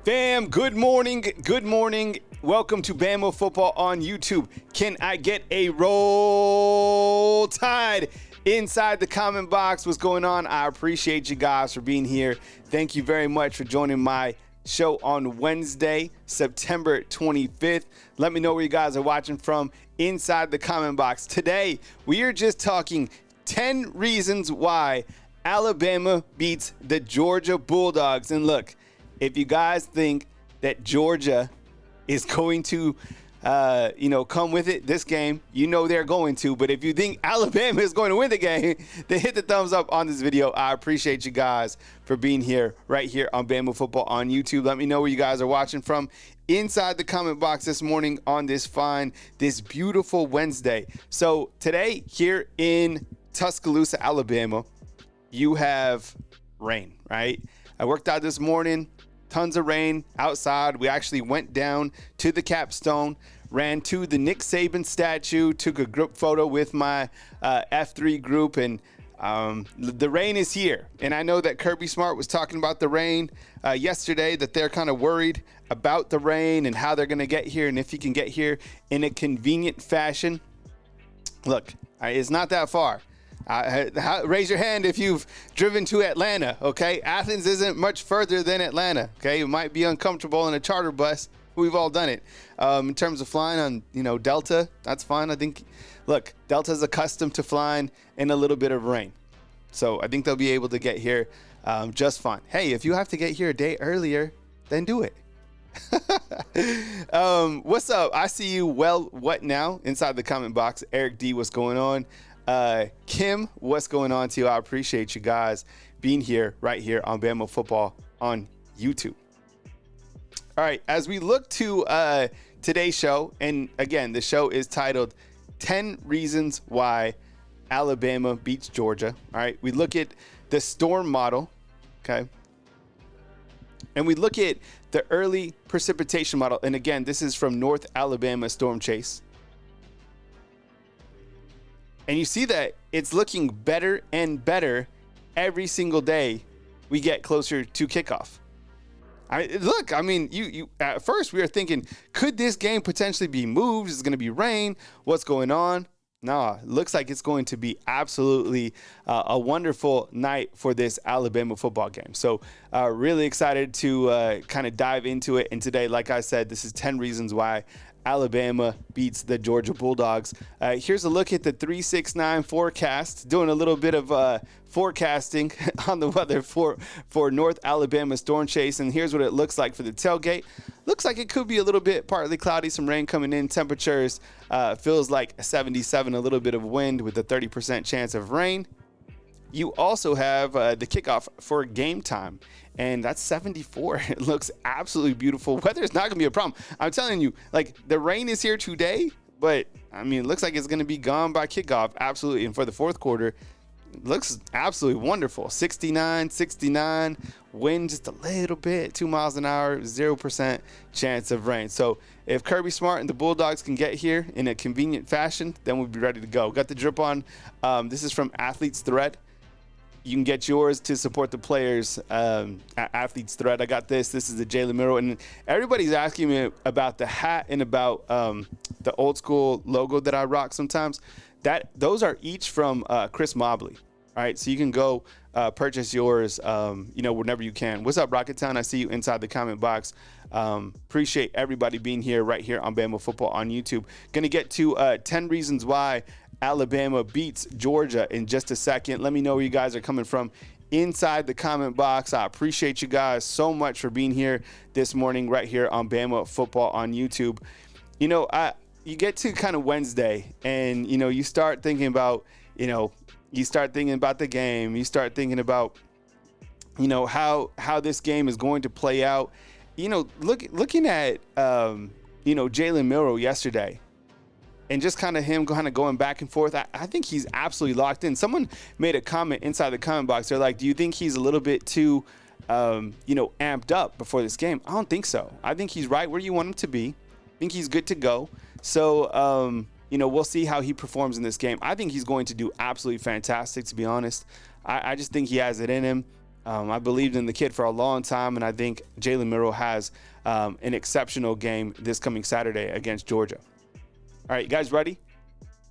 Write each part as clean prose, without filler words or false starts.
Fam, good morning. Good morning. Welcome to Bama Football on YouTube. Can I get a roll tide inside the comment box? What's going on? I appreciate you guys for being here. Thank you very much for joining my show on Wednesday, September 25th. Let me know where you guys are watching from inside the comment box. Today, we are just talking 10 reasons why Alabama beats the Georgia Bulldogs. And look, if you guys think that Georgia is going to, come with it this game, you know they're going to. But if you think Alabama is going to win the game, then hit the thumbs up on this video. I appreciate you guys for being here right here on Bama Football on YouTube. Let me know where you guys are watching from inside the comment box this morning on this beautiful Wednesday. So today here in Tuscaloosa, Alabama, you have rain, right? I worked out this morning. Tons of rain outside. We actually went down to the capstone, ran to the Nick Saban statue, took a group photo with my F3 group, and the rain is here. And I know that Kirby Smart was talking about the rain yesterday, that they're kind of worried about the rain and how they're going to get here and if he can get here in a convenient fashion. Look, it's not that far. Raise your hand if you've driven to Atlanta, okay? Athens isn't much further than Atlanta, okay? It might be uncomfortable in a charter bus. We've all done it. In terms of flying on, Delta, that's fine. I think, look, Delta's accustomed to flying in a little bit of rain. So I think they'll be able to get here just fine. Hey, if you have to get here a day earlier, then do it. What's up? I see you. Well, what now? Inside the comment box. Eric D, what's going on? Kim, what's going on to you? I appreciate you guys being here right here on Bama Football on YouTube. All right, as we look to today's show, and again, the show is titled 10 Reasons Why Alabama Beats Georgia. All right, we look at the storm model, okay? And we look at the early precipitation model. And again, this is from North Alabama Storm Chase. And you see that it's looking better and better every single day we get closer to kickoff. You at first we were thinking, could this game potentially be moved? Is it going to be rain? What's going on? No, it looks like it's going to be absolutely a wonderful night for this Alabama football game. So really excited to kind of dive into it. And today, like I said, this is 10 reasons why Alabama beats the Georgia Bulldogs. Here's a look at the 369 forecast, doing a little bit of forecasting on the weather for North Alabama Storm Chase. And here's what it looks like for the tailgate. Looks like it could be a little bit partly cloudy, some rain coming in. Temperatures feels like 77, a little bit of wind with a 30% chance of rain. You also have the kickoff for game time, and that's 74. It looks absolutely beautiful. Weather is not going to be a problem. I'm telling you, like, the rain is here today, but, it looks like it's going to be gone by kickoff, absolutely. And for the fourth quarter, it looks absolutely wonderful. 69, wind just a little bit, 2 miles an hour, 0% chance of rain. So if Kirby Smart and the Bulldogs can get here in a convenient fashion, then we'll be ready to go. Got the drip on. This is from Athlete's Thread. You can get yours to support the players at Athlete's Thread. I got this. This is the Jalen Milroe. And everybody's asking me about the hat and about the old school logo that I rock sometimes. Those are each from Chris Mobley. All right, so you can go purchase yours, whenever you can. What's up, Rocketown? I see you inside the comment box. Appreciate everybody being here right here on Bama Football on YouTube. Going to get to 10 reasons why Alabama beats Georgia in just a second. Let me know where you guys are coming from inside the comment box. I appreciate you guys so much for being here this morning right here on Bama Football on YouTube. You get to kind of Wednesday and, you start thinking about, you start thinking about the game. You start thinking about, how this game is going to play out. Looking at, Jalen Milroe yesterday, and just kind of him going back and forth, I think he's absolutely locked in. Someone made a comment inside the comment box. They're like, do you think he's a little bit too, amped up before this game? I don't think so. I think he's right where you want him to be. I think he's good to go. So, we'll see how he performs in this game. I think he's going to do absolutely fantastic, to be honest. I just think he has it in him. I believed in the kid for a long time, and I think Jalen Milroe has an exceptional game this coming Saturday against Georgia. All right, you guys ready?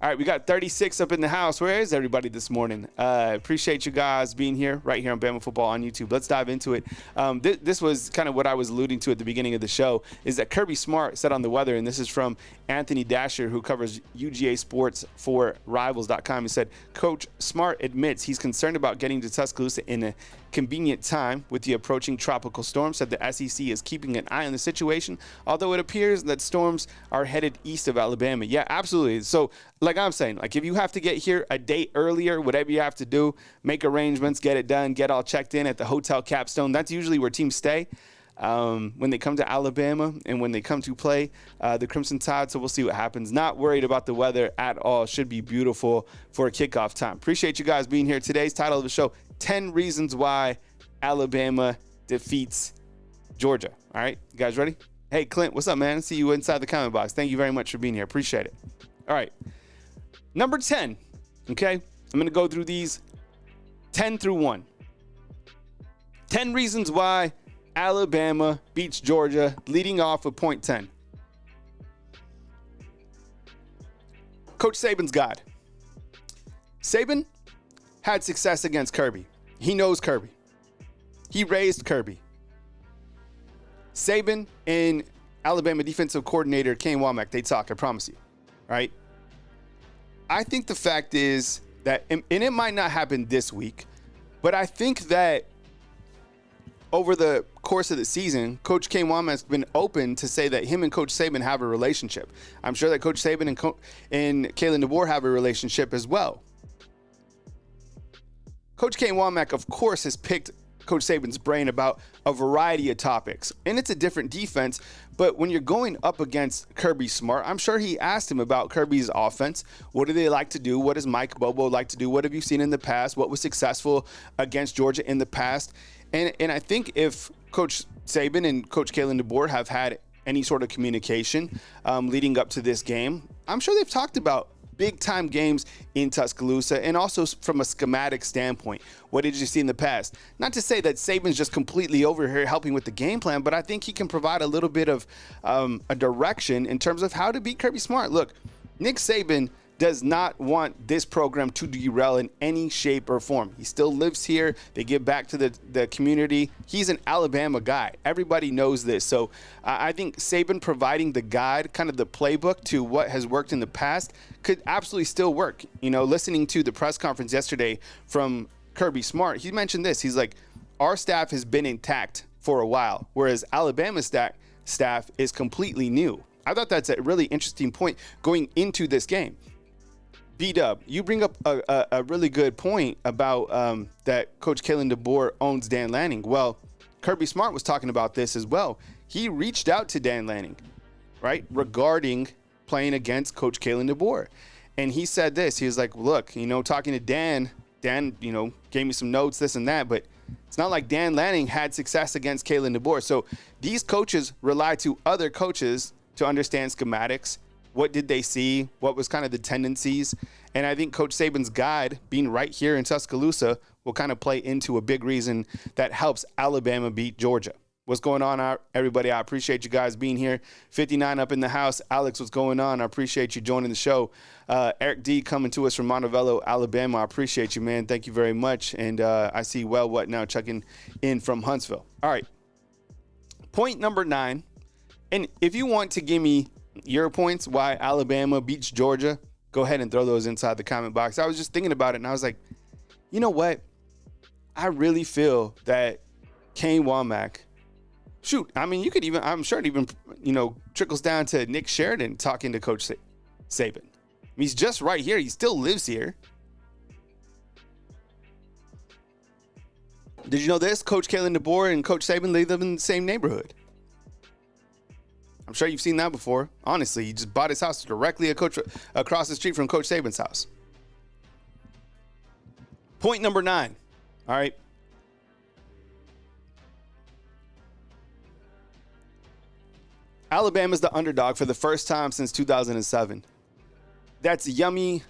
All right, we got 36 up in the house. Where is everybody this morning? Appreciate you guys being here, right here on Bama Football on YouTube. Let's dive into it. This was kind of what I was alluding to at the beginning of the show, is that Kirby Smart said on the weather, and this is from Anthony Dasher, who covers UGA sports for Rivals.com. He said, Coach Smart admits he's concerned about getting to Tuscaloosa in a convenient time with the approaching tropical storm. Said the SEC is keeping an eye on the situation, although it appears that storms are headed east of Alabama. Yeah, absolutely. So like I'm saying, like if you have to get here a day earlier, whatever you have to do, make arrangements, get it done, get all checked in at the Hotel Capstone. That's usually where teams stay when they come to Alabama and when they come to play the Crimson Tide. So we'll see what happens. Not worried about the weather at all. Should be beautiful for kickoff time. Appreciate you guys being here. Today's title of the show, 10 reasons why Alabama defeats Georgia. All right, you guys ready? Hey, Clint, what's up, man? See you inside the comment box. Thank you very much for being here. Appreciate it. All right, number 10, okay? I'm going to go through these 10 through 1. 10 reasons why Alabama beats Georgia, leading off with point 10. Coach Saban's guide. Saban had success against Kirby. He knows Kirby. He raised Kirby. Saban and Alabama defensive coordinator Kane Womack, they talk, I promise you, right? I think the fact is that, and it might not happen this week, but I think that over the course of the season, Coach Kane Womack's been open to say that him and Coach Saban have a relationship. I'm sure that Coach Saban and Kalen DeBoer have a relationship as well. Coach Kane Womack, of course, has picked Coach Saban's brain about a variety of topics, and it's a different defense. But when you're going up against Kirby Smart, I'm sure he asked him about Kirby's offense. What do they like to do? What does Mike Bobo like to do? What have you seen in the past? What was successful against Georgia in the past? And I think if Coach Saban and Coach Kalen DeBoer have had any sort of communication leading up to this game, I'm sure they've talked about big-time games in Tuscaloosa, and also from a schematic standpoint. What did you see in the past? Not to say that Saban's just completely over here helping with the game plan, but I think he can provide a little bit of a direction in terms of how to beat Kirby Smart. Look, Nick Saban does not want this program to derail in any shape or form. He still lives here. They give back to the community. He's an Alabama guy. Everybody knows this. So I think Saban providing the guide, kind of the playbook to what has worked in the past, could absolutely still work. You know, listening to the press conference yesterday from Kirby Smart, he mentioned this. He's like, our staff has been intact for a while, whereas Alabama's staff is completely new. I thought that's a really interesting point going into this game. B-Dub, you bring up a really good point about that Coach Kalen DeBoer owns Dan Lanning. Well, Kirby Smart was talking about this as well. He reached out to Dan Lanning, right, regarding playing against Coach Kalen DeBoer. And he said this. He was like, look, you know, talking to Dan, you know, gave me some notes, this and that, but it's not like Dan Lanning had success against Kalen DeBoer. So these coaches rely to other coaches to understand schematics. What did they see? What was kind of the tendencies? And I think Coach Saban's guide, being right here in Tuscaloosa, will kind of play into a big reason that helps Alabama beat Georgia. What's going on, everybody? I appreciate you guys being here. 59 up in the house. Alex, what's going on? I appreciate you joining the show. Eric D coming to us from Montevallo, Alabama. I appreciate you, man. Thank you very much. And I see What Now checking in from Huntsville. All right. Point number 9. And if you want to give me your points why Alabama beats Georgia, go ahead and throw those inside the comment box. I was just thinking about it, and I was like, you know what? I really feel that Kane Womack, I mean, you could even, I'm sure it even, you know, trickles down to Nick Sheridan talking to Coach Saban. I mean, he's just right here. He still lives here. Did you know this? Coach Kalen DeBoer and Coach Saban, they live in the same neighborhood. I'm sure you've seen that before. Honestly, he just bought his house directly across the street from Coach Saban's house. Point number 9. All right. Alabama's the underdog for the first time since 2007. That's yummy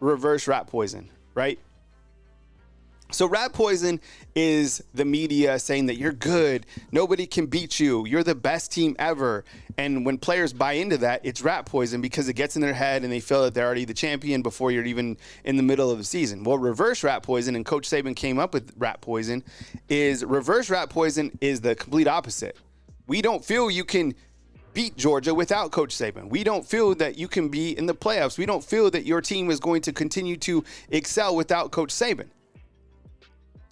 reverse rat poison, right? So rat poison is the media saying that you're good, nobody can beat you, you're the best team ever. And when players buy into that, it's rat poison because it gets in their head and they feel that they're already the champion before you're even in the middle of the season. Well, reverse rat poison, and Coach Saban came up with rat poison, is reverse rat poison is the complete opposite. We don't feel you can beat Georgia without Coach Saban. We don't feel that you can be in the playoffs. We don't feel that your team is going to continue to excel without Coach Saban.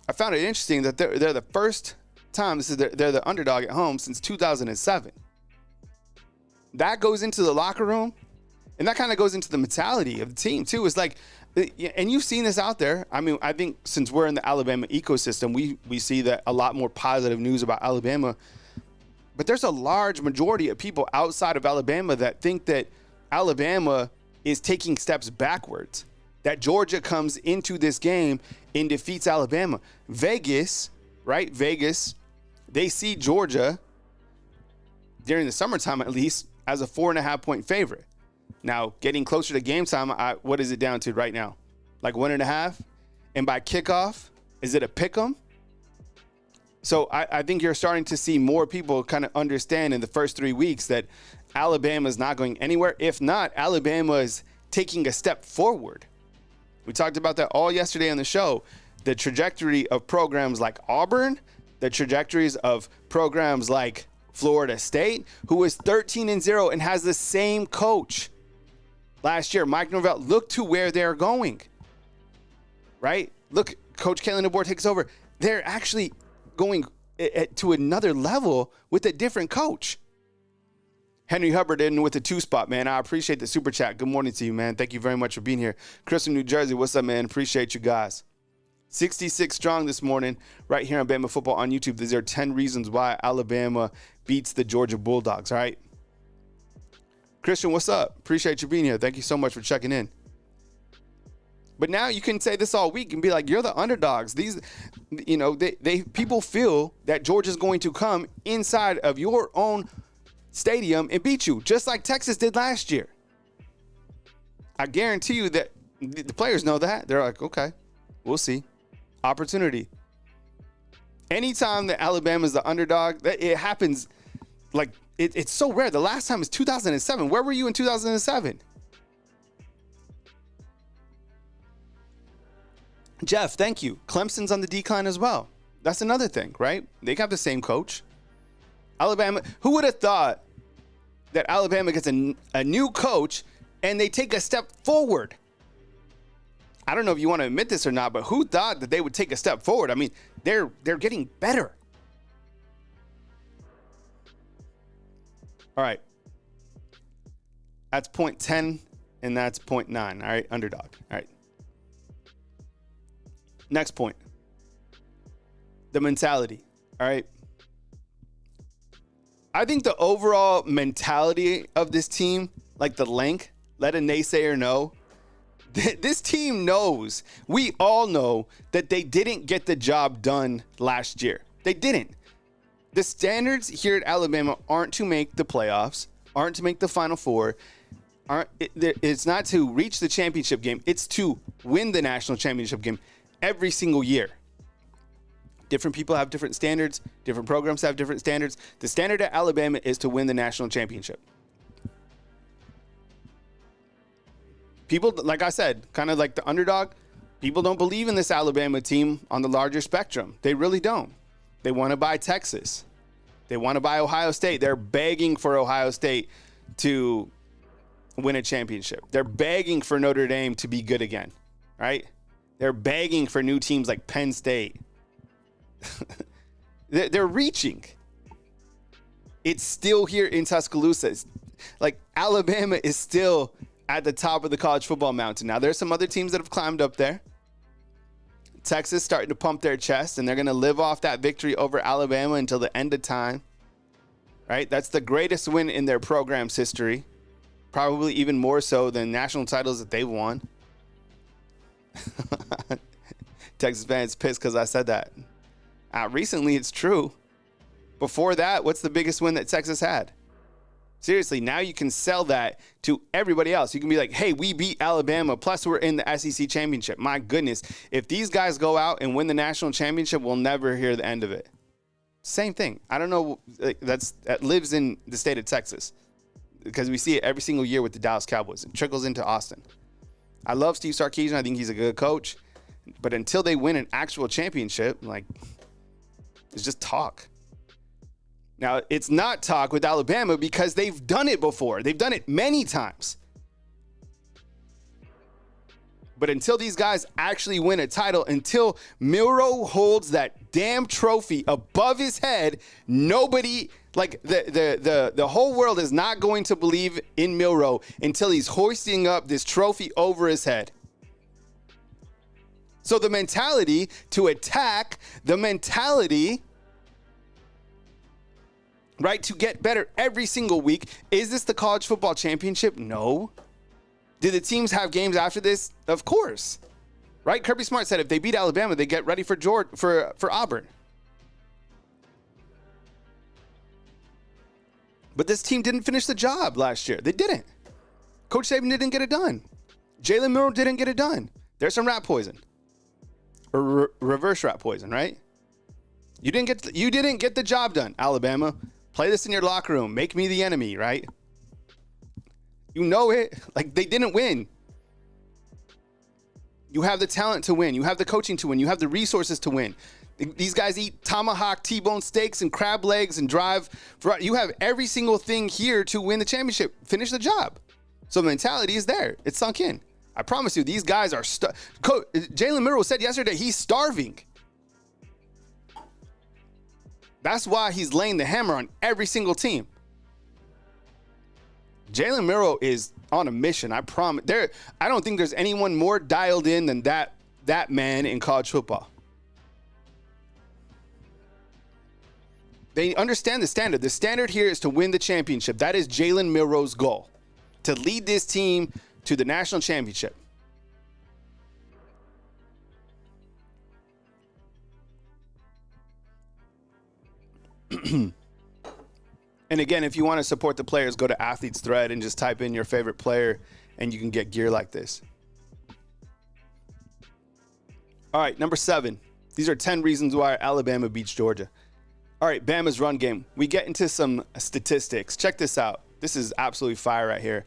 I found it interesting that they're the first time, they're the underdog at home since 2007. That goes into the locker room, and that kind of goes into the mentality of the team too. It's like, and you've seen this out there. I mean, I think since we're in the Alabama ecosystem, we see that a lot more positive news about Alabama. But there's a large majority of people outside of Alabama that think that Alabama is taking steps backwards, that Georgia comes into this game and defeats Alabama. Vegas, right? Vegas, they see Georgia during the summertime, at least, as a 4.5-point favorite. Now, getting closer to game time, what is it down to right now? Like 1.5? And by kickoff, is it a pick 'em? So I think you're starting to see more people kind of understand in the first 3 weeks that Alabama is not going anywhere. If not, Alabama is taking a step forward. We talked about that all yesterday on the show. The trajectory of programs like Auburn, the trajectories of programs like Florida State, who is 13-0 and has the same coach last year, Mike Norvell. Look to where they're going, right? Look, Coach Kalen DeBoer takes over. They're actually going to another level with a different coach. Henry Hubbard in with the 2-spot, man. I appreciate the super chat. Good morning to you, man. Thank you very much for being here. Chris from New Jersey, what's up, man? Appreciate you guys. 66 strong this morning right here on Bama Football on YouTube. These are 10 reasons why Alabama beats the Georgia Bulldogs, all right? Christian, what's up? Appreciate you being here. Thank you so much for checking in. But now you can say this all week and be like, you're the underdogs. These, people feel that Georgia's going to come inside of your own stadium and beat you, just like Texas did last year. I guarantee you that the players know that. They're like, okay, we'll see. Opportunity. Anytime that Alabama's the underdog, it happens like it's so rare. The last time was 2007. Where were you in 2007? Jeff, thank you. Clemson's on the decline as well. That's another thing, right? They got the same coach. Alabama, who would have thought that Alabama gets a new coach and they take a step forward? I don't know if you want to admit this or not, but who thought that they would take a step forward? I mean, they're getting better. All right. That's 0.10 and that's 0.9. All right, underdog. All right. Next point. The mentality. All right. I think the overall mentality of this team, like the length, let a naysayer know, this team knows, we all know that they didn't get the job done last year. They didn't. The standards here at Alabama aren't to make the playoffs, aren't to make the Final Four. It's not to reach the championship game. It's to win the national championship game every single year. Different people have different standards. Different programs have different standards. The standard at Alabama is to win the national championship. People, like I said, kind of like the underdog, people don't believe in this Alabama team on the larger spectrum. They really don't. They want to buy Texas. They want to buy Ohio State. They're begging for Ohio State to win a championship. They're begging for Notre Dame to be good again, right? They're begging for new teams like Penn State. They're reaching. It's still here in Tuscaloosa. It's like Alabama is still at the top of the college football mountain. Now, there's some other teams that have climbed up there. Texas starting to pump their chest, and they're going to live off that victory over Alabama until the end of time. Right? That's the greatest win in their program's history. Probably even more so than national titles that they've won. Texas fans pissed because I said that. Recently, it's true. Before that, what's the biggest win that Texas had? Seriously, now you can sell that to everybody else. You can be like, hey, we beat Alabama, plus we're in the SEC championship. My goodness, if these guys go out and win the national championship, we'll never hear the end of it. Same thing. I don't know. That lives in the state of Texas because we see it every single year with the Dallas Cowboys. It trickles into Austin. I love Steve Sarkisian. I think he's a good coach. But until they win an actual championship, it's just talk. Now, it's not talk with Alabama because they've done it before. They've done it many times. But until these guys actually win a title, until Milroe holds that damn trophy above his head, nobody, the whole world is not going to believe in Milroe until he's hoisting up this trophy over his head. So the mentality to attack, the mentality, right, to get better every single week. Is this the college football championship? No. Did the teams have games after this? Of course. Right? Kirby Smart said if they beat Alabama, they get ready for Auburn. But this team didn't finish the job last year. They didn't. Coach Saban didn't get it done. Jalen Milroe didn't get it done. There's some rat poison. Or reverse rat poison, right? You didn't get the job done, Alabama. Play this in your locker room. Make me the enemy, right? You know it. They didn't win. You have the talent to win. You have the coaching to win. You have the resources to win. These guys eat tomahawk, T-bone steaks, and crab legs and drive. You have every single thing here to win the championship. Finish the job. So the mentality is there. It's sunk in. I promise you, these guys are Jalen Milroe said yesterday he's starving. That's why he's laying the hammer on every single team. Jalen Milroe is on a mission. I promise. I don't think there's anyone more dialed in than that man in college football. They understand the standard. The standard here is to win the championship. That is Jalen Milroe's goal, to lead this team to the national championship. And again, if you want to support the players, go to Athletes Thread and just type in your favorite player and you can get gear like this. All right, number 7. These are 10 reasons why Alabama beats Georgia. All right, Bama's run game. We get into some statistics. Check this out. This is absolutely fire right here.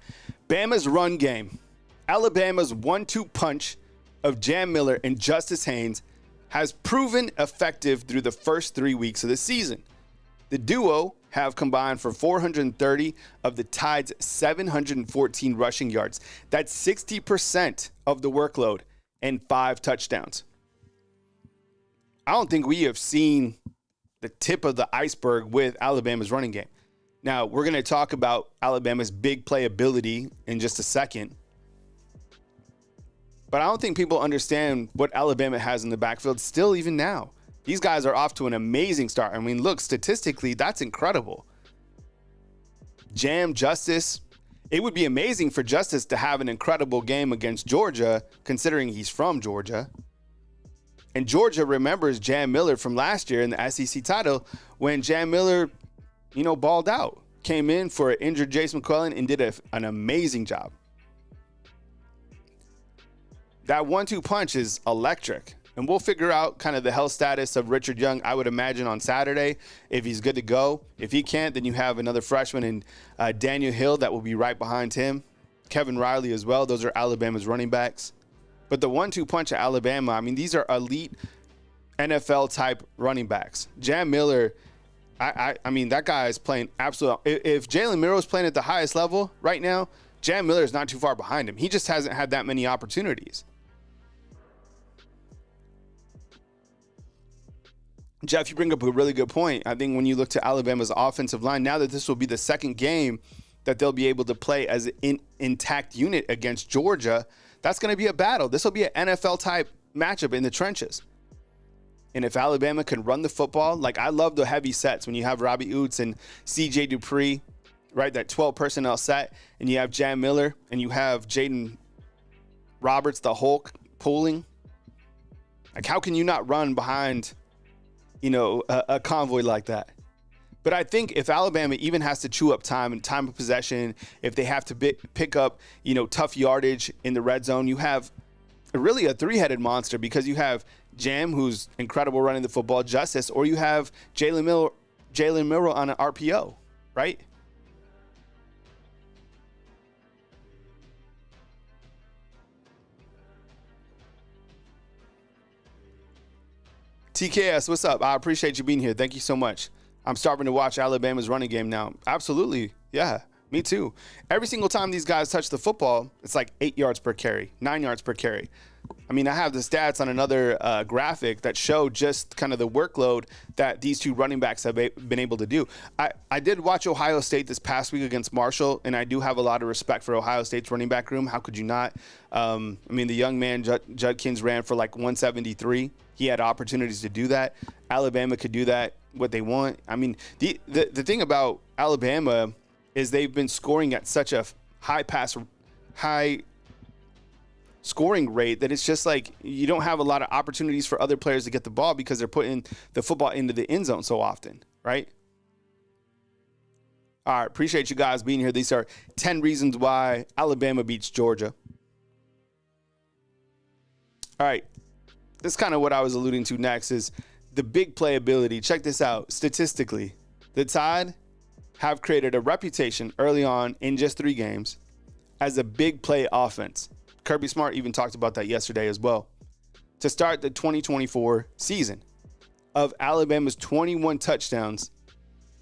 Bama's run game. Alabama's 1-2 punch of Jam Miller and Justice Haynes has proven effective through the first 3 weeks of the season. The duo have combined for 430 of the Tide's 714 rushing yards. That's 60% of the workload and 5 touchdowns. I don't think we have seen the tip of the iceberg with Alabama's running game. Now, we're going to talk about Alabama's big playability in just a second. But I don't think people understand what Alabama has in the backfield still even now. These guys are off to an amazing start. I mean, look, statistically, that's incredible. Jam, Justice. It would be amazing for Justice to have an incredible game against Georgia, considering he's from Georgia. And Georgia remembers Jam Miller from last year in the SEC title when Jam Miller, balled out. Came in for an injured Jace McClellan and did an amazing job. That 1-2 punch is electric. And we'll figure out kind of the health status of Richard Young, I would imagine, on Saturday, if he's good to go. If he can't, then you have another freshman in Daniel Hill that will be right behind him. Kevin Riley as well. Those are Alabama's running backs. But the 1-2 punch at Alabama, I mean, these are elite NFL-type running backs. Jam Miller, I mean, that guy is playing absolutely. If Jalen Milroe is playing at the highest level right now, Jam Miller is not too far behind him. He just hasn't had that many opportunities. Jeff, you bring up a really good point. I think when you look to Alabama's offensive line, now that this will be the second game that they'll be able to play as an intact unit against Georgia, that's going to be a battle. This will be an NFL-type matchup in the trenches. And if Alabama can run the football, I love the heavy sets when you have Robbie Oots and C.J. Dupree, right, that 12 personnel set, and you have Jam Miller and you have Jaden Roberts, the Hulk, pulling. How can you not run behind a convoy like that? But I think if Alabama even has to chew up time and time of possession, if they have to pick up, tough yardage in the red zone, you have really a three-headed monster because you have Jam, who's incredible running the football, Justice, or you have Jalen Milroe on an RPO, right? TKS, what's up? I appreciate you being here. Thank you so much. I'm starting to watch Alabama's running game now. Absolutely. Yeah, me too. Every single time these guys touch the football, it's like 8 yards per carry, 9 yards per carry. I mean, I have the stats on another graphic that show just kind of the workload that these two running backs have been able to do. I did watch Ohio State this past week against Marshall, and I do have a lot of respect for Ohio State's running back room. How could you not? I mean, the young man, Judkins, ran for like 173. He had opportunities to do that. Alabama could do that, what they want. I mean, the thing about Alabama is they've been scoring at such a high scoring rate that it's just like you don't have a lot of opportunities for other players to get the ball because they're putting the football into the end zone so often, right? All right, appreciate you guys being here. These are 10 reasons why Alabama beats Georgia. All right, this is kind of what I was alluding to next is the big playability. Check this out. Statistically, the Tide have created a reputation early on in just 3 games as a big play offense. Kirby Smart even talked about that yesterday as well. To start the 2024 season, of Alabama's 21 touchdowns,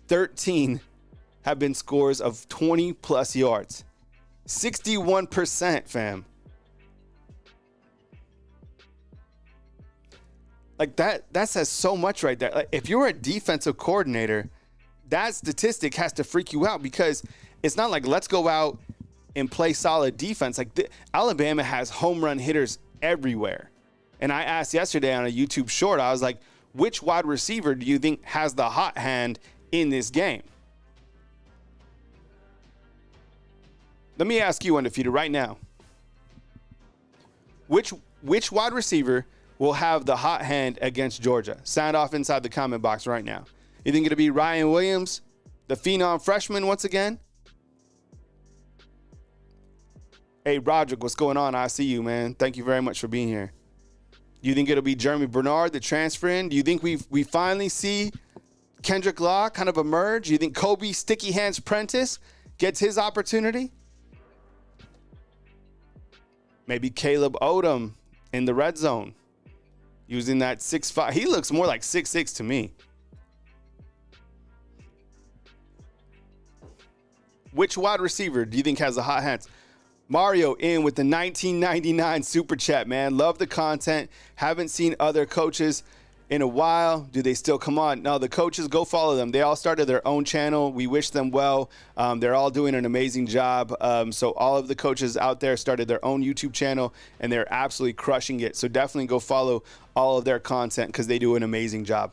13 have been scores of 20-plus yards. 61%, fam. Like that says so much right there. Like if you're a defensive coordinator, that statistic has to freak you out because it's not like let's go out and play solid defense. Like Alabama has home run hitters everywhere. And I asked yesterday on a YouTube short, I was like, which wide receiver do you think has the hot hand in this game? Let me ask you, Undefeated, right now. Which wide receiver will have the hot hand against Georgia? Sound off inside the comment box right now. You think it'll be Ryan Williams, the phenom freshman once again? Hey, Roderick, what's going on? I see you, man. Thank you very much for being here. Do you think it'll be Jeremy Bernard, the transfer in? Do you think we finally see Kendrick Law kind of emerge? Do you think Kobe Sticky Hands Prentice gets his opportunity? Maybe Caleb Odom in the red zone using that 6'5". He looks more like 6'6" to me. Which wide receiver do you think has the hot hands? Mario in with the 1999 super chat, man. Love the content. Haven't seen other coaches in a while. Do they still come on? No, the coaches, go follow them. They all started their own channel. We wish them well. They're all doing an amazing job. So all of the coaches out there started their own YouTube channel, and they're absolutely crushing it. So definitely go follow all of their content because they do an amazing job.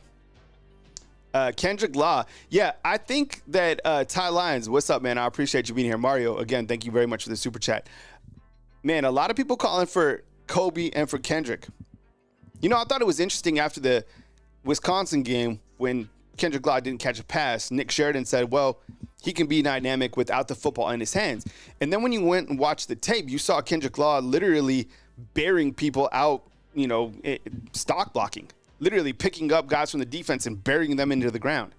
Kendrick Law. Yeah, I think that Ty Lyons, what's up, man? I appreciate you being here. Mario, again, thank you very much for the super chat. Man, a lot of people calling for Kobe and for Kendrick. You know, I thought it was interesting after the Wisconsin game when Kendrick Law didn't catch a pass. Nick Sheridan said, well, he can be dynamic without the football in his hands. And then when you went and watched the tape, you saw Kendrick Law literally bearing people out, stock blocking. Literally picking up guys from the defense and burying them into the ground.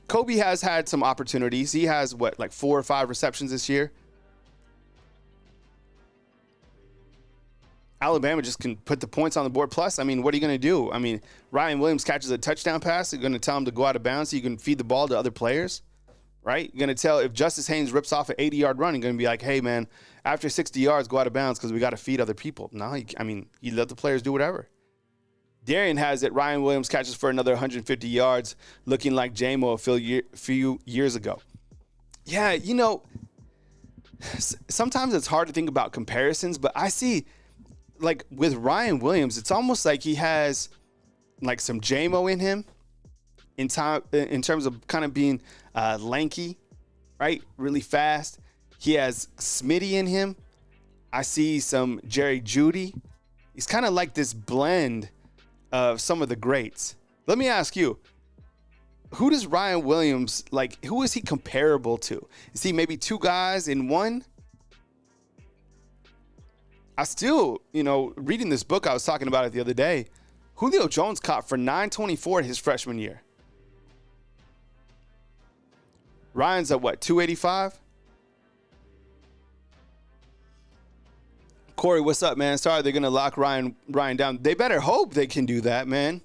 Kobe has had some opportunities. He has, 4 or 5 receptions this year. Alabama just can put the points on the board. Plus, I mean, what are you going to do? I mean, Ryan Williams catches a touchdown pass. You're going to tell him to go out of bounds so you can feed the ball to other players, right? You're going to tell if Justice Haynes rips off an 80-yard run, you're going to be like, hey, man, after 60 yards, go out of bounds because we got to feed other people. No, you let the players do whatever. Darian has it. Ryan Williams catches for another 150 yards, looking like J-Mo a few years ago. Yeah, sometimes it's hard to think about comparisons, but I see, with Ryan Williams, it's almost like he has, some J-Mo in him in terms of kind of being lanky, right? Really fast. He has Smitty in him. I see some Jerry Jeudy. He's kind of like this blend of some of the greats. Let me ask you, who does Ryan Williams, like, who is he comparable to? Is he maybe two guys in one? I still, reading this book, I was talking about it the other day. Julio Jones caught for 924 his freshman year. Ryan's at what, 285? Corey, what's up, man? Sorry, they're going to lock Ryan down. They better hope they can do that, man,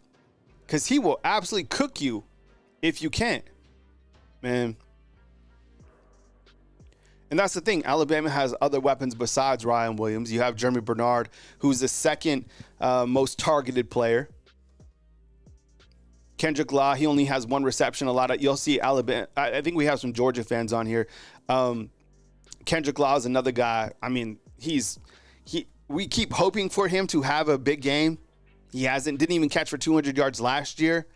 because he will absolutely cook you if you can't, man. And that's the thing. Alabama has other weapons besides Ryan Williams. You have Jeremy Bernard, who's the second most targeted player. Kendrick Law, he only has one reception. You'll see Alabama. I think we have some Georgia fans on here. Kendrick Law is another guy. I mean, we keep hoping for him to have a big game. He hasn't. Didn't even catch for 200 yards last year.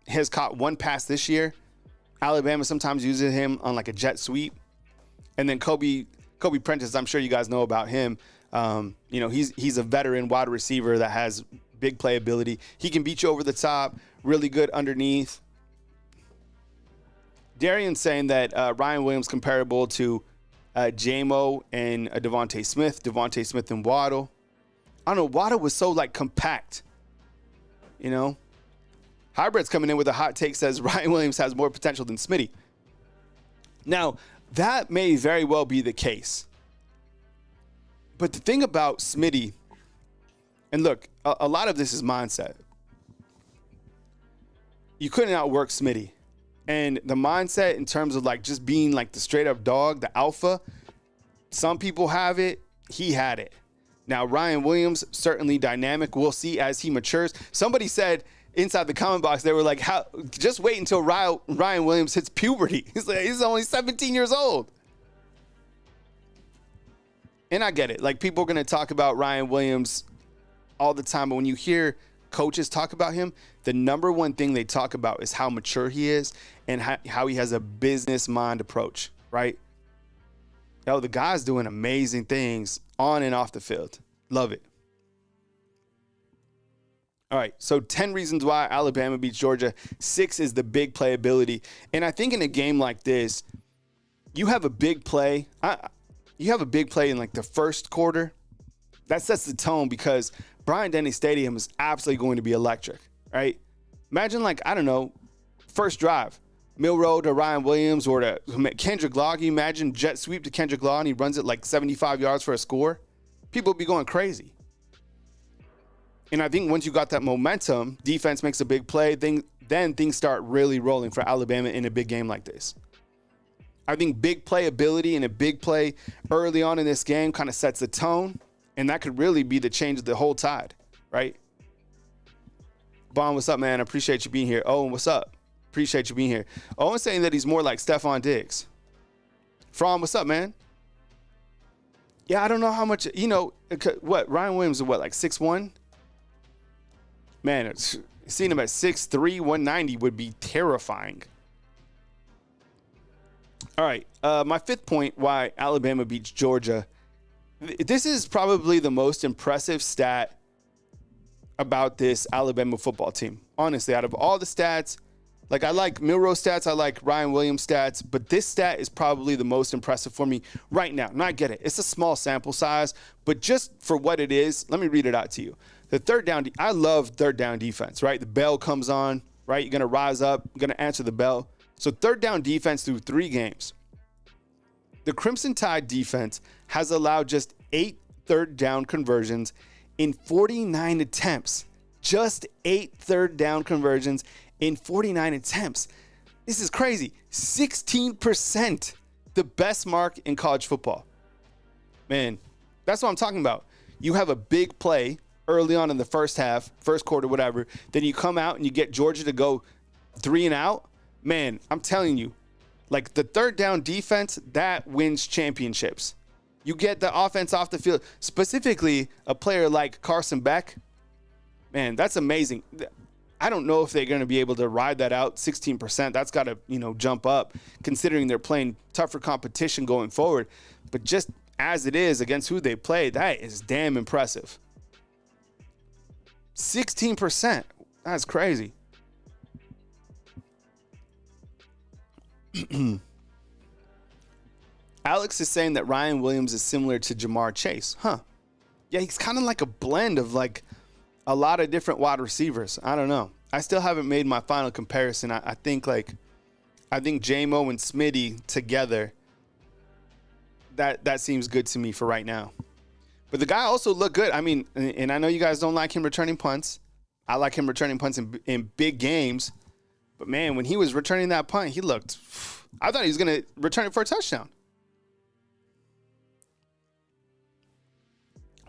Has caught one pass this year. Alabama sometimes uses him on like a jet sweep. And then Kobe Prentice, I'm sure you guys know about him. He's a veteran wide receiver that has big playability. He can beat you over the top, really good underneath. Darian's saying that Ryan Williams comparable to J-Mo and Devontae Smith and Waddle. I don't know, Waddle was so like compact, Hybrid's coming in with a hot take, says Ryan Williams has more potential than Smitty. Now, that may very well be the case. But the thing about Smitty, and look, a lot of this is mindset. You couldn't outwork Smitty. And the mindset in terms of like just being like the straight up dog, the alpha, some people have it. He had it. Now, Ryan Williams, certainly dynamic. We'll see as he matures. Somebody said inside the comment box, they were like, just wait until Ryan Williams hits puberty. He's only 17 years old. And I get it. Like, people are going to talk about Ryan Williams all the time. But when you hear coaches talk about him, the number one thing they talk about is how mature he is and how he has a business mind approach, right? The guy's doing amazing things on and off the field. Love it. All right, so 10 reasons why Alabama beats Georgia. 6 is the big playability. And I think in a game like this, you have a big play. You have a big play in like the first quarter. That sets the tone because Bryant-Denny Stadium is absolutely going to be electric, right? Imagine like, I don't know, first drive, Milroe to Ryan Williams or to Kendrick Law. Can you imagine jet sweep to Kendrick Law and he runs it like 75 yards for a score? People would be going crazy. And I think once you got that momentum, defense makes a big play, then things start really rolling for Alabama in a big game like this. I think big playability and a big play early on in this game kind of sets the tone, and that could really be the change of the whole tide, right? Bond, what's up, man? I appreciate you being here. Owen, what's up? Appreciate you being here. Owen's saying that he's more like Stephon Diggs. From, what's up, man? Yeah, I don't know how much, what, Ryan Williams is what, like 6'1"? Man, seeing him at 6'3", 190 would be terrifying. All right, my 5th point why Alabama beats Georgia. This is probably the most impressive stat about this Alabama football team. Honestly, out of all the stats, like I like Milroe stats, I like Ryan Williams stats, but this stat is probably the most impressive for me right now. And I get it. It's a small sample size, but just for what it is, let me read it out to you. The third down, I love third down defense, right? The bell comes on, right? You're going to rise up, you're going to answer the bell. So third down defense through 3 games. The Crimson Tide defense has allowed just 8 third down conversions in 49 attempts. Just 8 third down conversions in 49 attempts. This is crazy. 16%, the best mark in college football. Man, that's what I'm talking about. You have a big play early on in the first half, first quarter, whatever. Then you come out and you get Georgia to go 3 and out. Man, I'm telling you, like the third down defense, that wins championships. You get the offense off the field, specifically a player like Carson Beck. Man, that's amazing. I don't know if they're going to be able to ride that out. 16%, that's got to, jump up considering they're playing tougher competition going forward. But just as it is against who they play, that is damn impressive. 16%. That's crazy. Alex is saying that Ryan Williams is similar to Jamar Chase. Huh. Yeah, he's kind of like a blend of like a lot of different wide receivers. I don't know. I still haven't made my final comparison. I think J-Mo and Smitty together, that seems good to me for right now. But the guy also looked good. I mean, and I know you guys don't like him returning punts. I like him returning punts in big games. But, man, when he was returning that punt, he looked – I thought he was going to return it for a touchdown.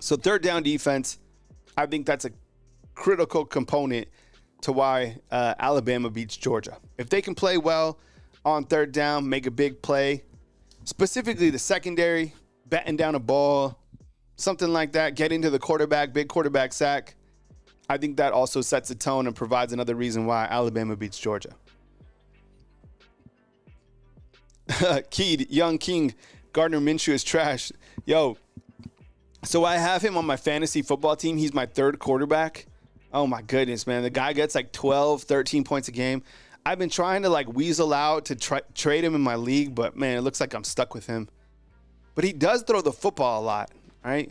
So, third down defense, I think that's a critical component to why Alabama beats Georgia. If they can play well on third down, make a big play, specifically the secondary, batting down a ball, something like that, get into the quarterback, big quarterback sack, I think that also sets a tone and provides another reason why Alabama beats Georgia. Keed, Young King, Gardner Minshew is trash. Yo, so I have him on my fantasy football team. He's my third quarterback. Oh, my goodness, man. The guy gets like 12, 13 points a game. I've been trying to like weasel out to trade him in my league, but, man, it looks like I'm stuck with him. But he does throw the football a lot, right?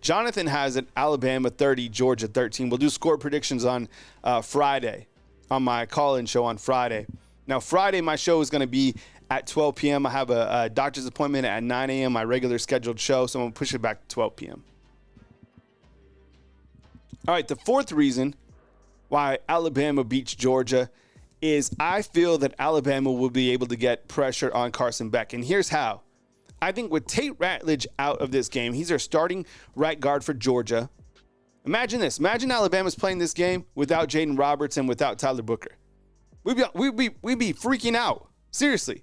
Jonathan has it, Alabama 30, Georgia 13. We'll do score predictions on Friday, on my call-in show on Friday. Now, Friday, my show is going to be at 12 p.m. I have a doctor's appointment at 9 a.m., my regular scheduled show, so I'm going to push it back to 12 p.m. All right, the fourth reason why Alabama beats Georgia is I feel that Alabama will be able to get pressure on Carson Beck, and here's how. I think with Tate Ratledge out of this game, he's their starting right guard for Georgia. Imagine this. Imagine Alabama's playing this game without Jaden Roberts and without Tyler Booker. We'd be freaking out. Seriously.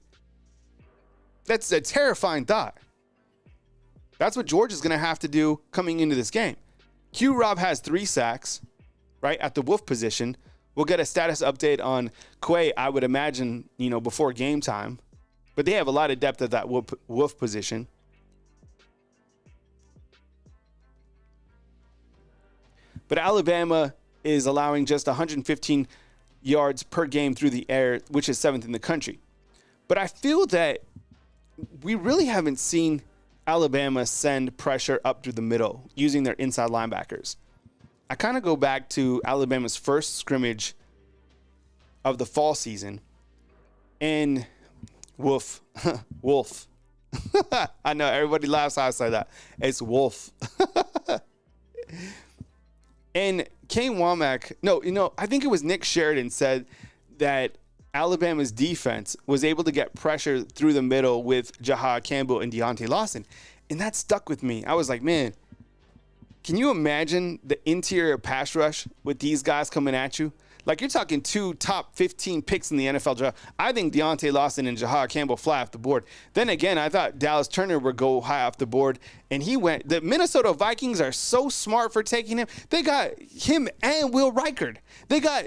That's a terrifying thought. That's what Georgia's going to have to do coming into this game. Q-Rob has 3 sacks, right, at the Wolf position. We'll get a status update on Quay, I would imagine, before game time. But they have a lot of depth at that Wolf position. But Alabama is allowing just 115 yards per game through the air, which is 7th in the country. But I feel that we really haven't seen Alabama send pressure up through the middle using their inside linebackers. I kind of go back to Alabama's first scrimmage of the fall season, and Wolf. Wolf. I know everybody laughs how I say that. It's Wolf. And Kane Womack, I think it was Nick Sheridan said that Alabama's defense was able to get pressure through the middle with Jahad Campbell and Deontay Lawson. And that stuck with me. I was like, man, can you imagine the interior pass rush with these guys coming at you? Like, you're talking 2 top 15 picks in the NFL draft. I think Deontay Lawson and Jahad Campbell fly off the board. Then again, I thought Dallas Turner would go high off the board, and he went. The Minnesota Vikings are so smart for taking him. They got him and Will Reichard. They got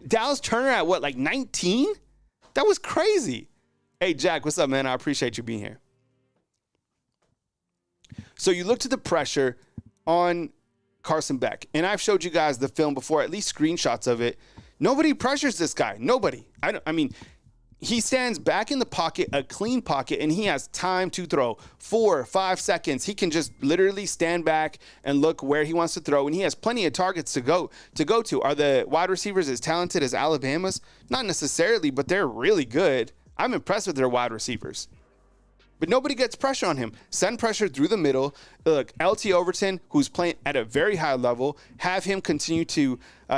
Dallas Turner at what, like 19? That was crazy. Hey, Jack, what's up, man? I appreciate you being here. So you look to the pressure on Carson Beck, and I've showed you guys the film before, at least screenshots of it. Nobody pressures this guy. Nobody. I mean, he stands back in the pocket, a clean pocket, and he has time to throw 4 or 5 seconds. He can just literally stand back and look where he wants to throw, and he has plenty of targets to go to. Are the wide receivers as talented as Alabama's? Not necessarily, but they're really good. I'm impressed with their wide receivers. But nobody gets pressure on him. Send pressure through the middle. Look, LT Overton, who's playing at a very high level, have him continue to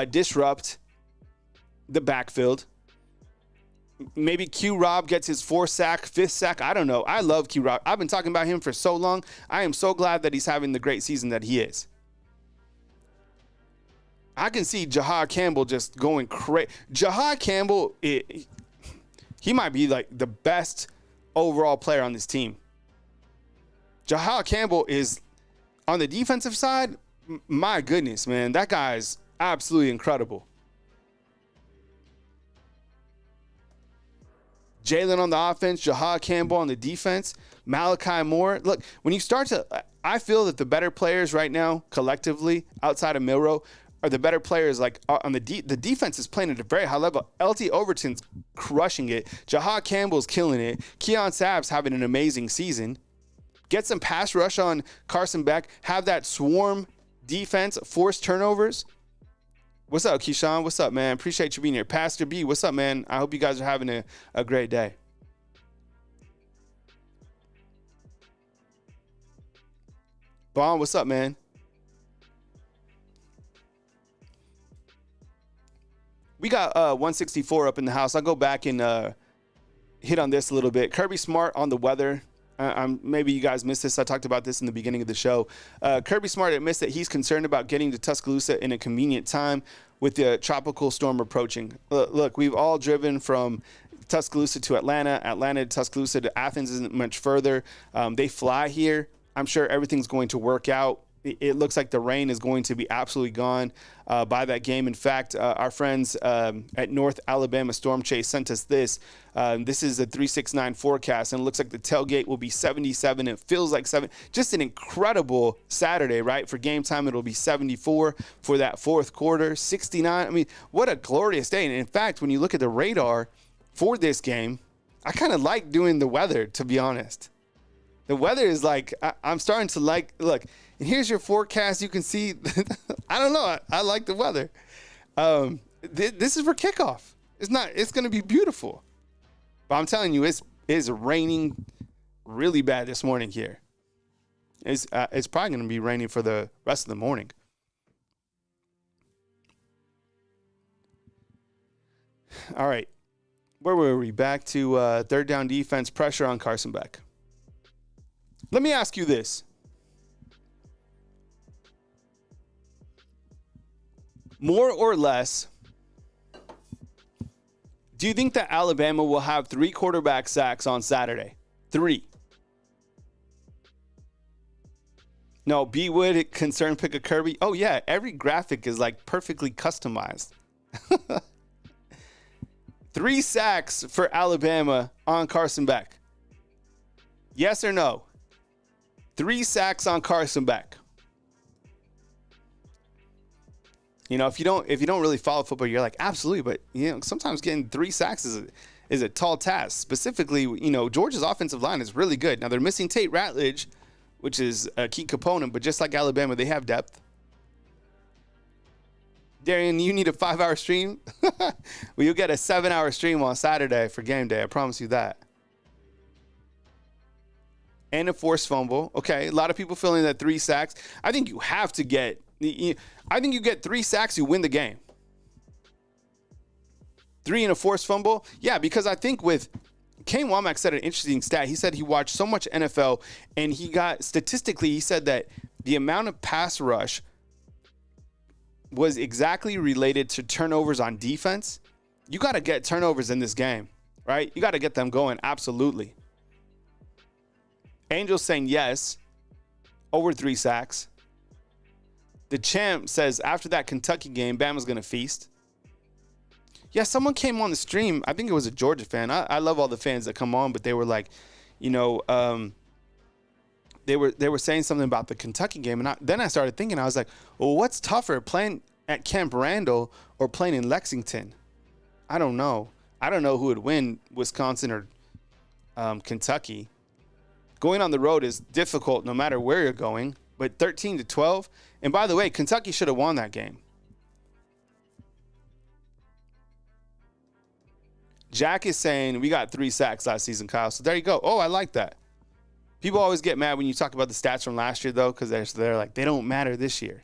disrupt the backfield. Maybe Q-Rob gets his 4th sack, 5th sack. I don't know. I love Q-Rob. I've been talking about him for so long. I am so glad that he's having the great season that he is. I can see Jahad Campbell just going crazy. Jahad Campbell, he might be like the best overall player on this team. Jahad Campbell is on the defensive side. My goodness, man, that guy is absolutely incredible. Jalen on the offense, Jahad Campbell on the defense, Malachi Moore. Look, when you start to, I feel that the better players right now, collectively, outside of Milroe, are the better players. Like on the defense is playing at a very high level. LT Overton's crushing it. Jahad Campbell's killing it. Keon Sabb's having an amazing season. Get some pass rush on Carson Beck. Have that swarm defense, force turnovers. What's up, Keyshawn? What's up, man? Appreciate you being here. Pastor B, what's up, man? I hope you guys are having a great day. Bon, what's up, man? We got 164 up in the house. I'll go back and hit on this a little bit. Kirby Smart on the weather. Maybe you guys missed this. I talked about this in the beginning of the show. Kirby Smart admits that he's concerned about getting to Tuscaloosa in a convenient time with the tropical storm approaching. Look, we've all driven from Tuscaloosa to Atlanta, Atlanta to Tuscaloosa to Athens isn't much further. They fly here. I'm sure everything's going to work out. It looks like the rain is going to be absolutely gone by that game. In fact, our friends at North Alabama Storm Chase sent us this. This is a 369 forecast, and it looks like the tailgate will be 77. It feels like 7. Just an incredible Saturday, right? For game time, it'll be 74 for that fourth quarter, 69. I mean, what a glorious day. And in fact, when you look at the radar for this game, I kind of like doing the weather, to be honest. The weather is like, I'm starting to like, look, and here's your forecast. You can see, I don't know. I like the weather. This is for kickoff. It's going to be beautiful. But I'm telling you, it's raining really bad this morning here. It's probably going to be raining for the rest of the morning. All right. Where were we? Back to third down defense, pressure on Carson Beck. Let me ask you this. More or less, do you think that Alabama will have 3 quarterback sacks on Saturday? 3. No, B Wood, concern pick a Kirby. Oh, yeah, every graphic is like perfectly customized. 3 sacks for Alabama on Carson Beck. Yes or no? 3 sacks on Carson Beck. You know, if you don't really follow football, you're like, absolutely. But, you know, sometimes getting 3 sacks is a tall task. Specifically, you know, Georgia's offensive line is really good. Now, they're missing Tate Ratledge, which is a key component. But just like Alabama, they have depth. Darian, you need a 5-hour stream? Well, you'll get a 7-hour stream on Saturday for game day. I promise you that. And a forced fumble. Okay, a lot of people feeling that 3 sacks. I think you have to get I think you get 3 sacks, you win the game. 3 and a forced fumble? Yeah, because I think with Kane Womack said an interesting stat. He said he watched so much NFL, and he said that the amount of pass rush was exactly related to turnovers on defense. You got to get turnovers in this game, right? You got to get them going, absolutely. Angels saying yes, over 3 sacks. The champ says after that Kentucky game, Bama's going to feast. Yeah, someone came on the stream. I think it was a Georgia fan. I love all the fans that come on, but they were like, you know, they were saying something about the Kentucky game. And then I started thinking, I was like, well, what's tougher, playing at Camp Randall or playing in Lexington? I don't know. I don't know who would win, Wisconsin or Kentucky. Going on the road is difficult no matter where you're going. But 13-12, and by the way, Kentucky should have won that game. Jack is saying we got 3 sacks last season, Kyle. So there you go. Oh, I like that. People always get mad when you talk about the stats from last year, though, because they're like, they don't matter this year.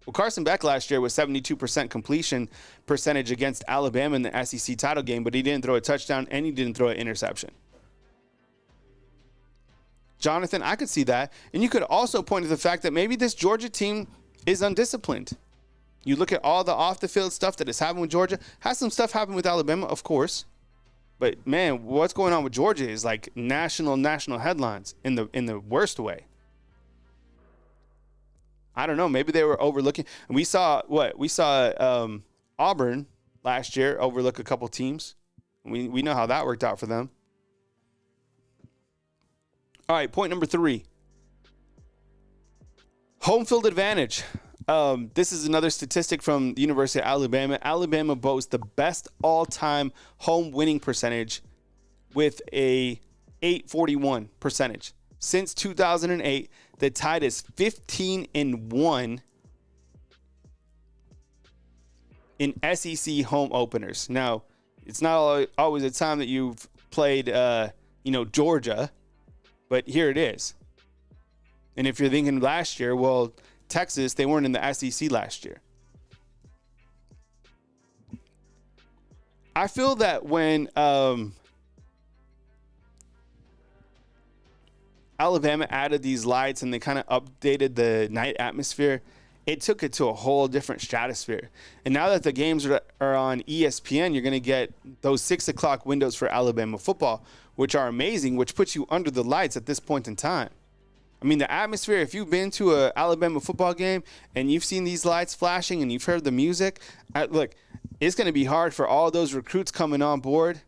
Well, Carson Beck last year was 72% completion percentage against Alabama in the SEC title game, but he didn't throw a touchdown and he didn't throw an interception. Jonathan, I could see that. And you could also point to the fact that maybe this Georgia team is undisciplined. You look at all the off-the-field stuff that has happened with Georgia. Has some stuff happened with Alabama, of course. But, man, what's going on with Georgia is like national headlines in the worst way. I don't know. Maybe they were overlooking. And we saw Auburn last year overlook a couple teams. We know how that worked out for them. All right, point number 3. Home field advantage. This is another statistic from the University of Alabama. Alabama boasts the best all-time home winning percentage with a 841 percentage. Since 2008, the Tide is 15-1 in SEC home openers. Now, it's not always a time that you've played, Georgia, but here it is. And if you're thinking last year, well, Texas, they weren't in the SEC last year. I feel that when Alabama added these lights and they kind of updated the night atmosphere, it took it to a whole different stratosphere. And now that the games are on ESPN, you're going to get those 6 o'clock windows for Alabama football, which are amazing, which puts you under the lights at this point in time. I mean, the atmosphere, if you've been to an Alabama football game and you've seen these lights flashing and you've heard the music, look, it's going to be hard for all those recruits coming on board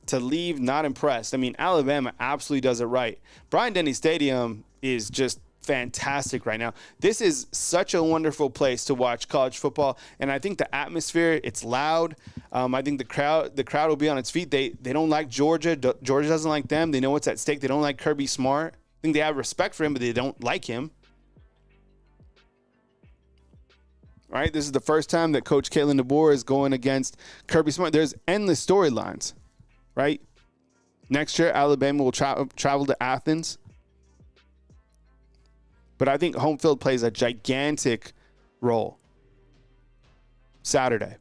to leave not impressed. I mean, Alabama absolutely does it right. Bryant-Denny Stadium is just fantastic right now. This is such a wonderful place to watch college football, and I think the atmosphere, it's loud. I think the crowd will be on its feet. They don't like Georgia. Georgia doesn't like them. They know what's at stake. They don't like Kirby Smart. I think they have respect for him, but they don't like him. All right, this is the first time that Coach Kalen DeBoer is going against Kirby Smart. There's endless storylines, right? Next year, Alabama will travel to Athens. But I think home field plays a gigantic role. Saturday.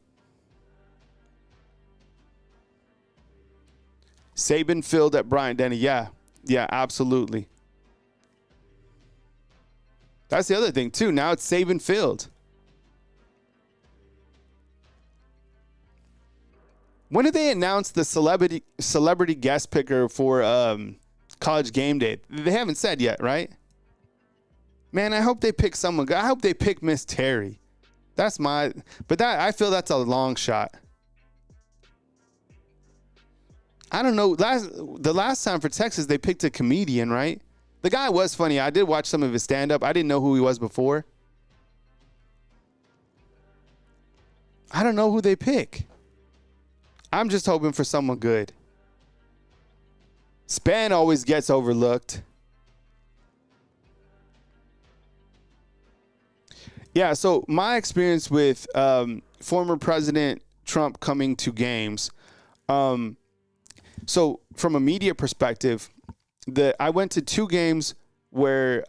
Saban filled at Bryant-Denny. Yeah, absolutely. That's the other thing, too. Now it's Saban filled. When did they announce the celebrity guest picker for College Game Day? They haven't said yet, right? Man, I hope they pick someone. I hope they pick Miss Terry. I feel that's a long shot. I don't know. The last time for Texas, they picked a comedian, right? The guy was funny. I did watch some of his stand-up. I didn't know who he was before. I don't know who they pick. I'm just hoping for someone good. Span always gets overlooked. Yeah, so my experience with former President Trump coming to games. So from a media perspective, I went to 2 games where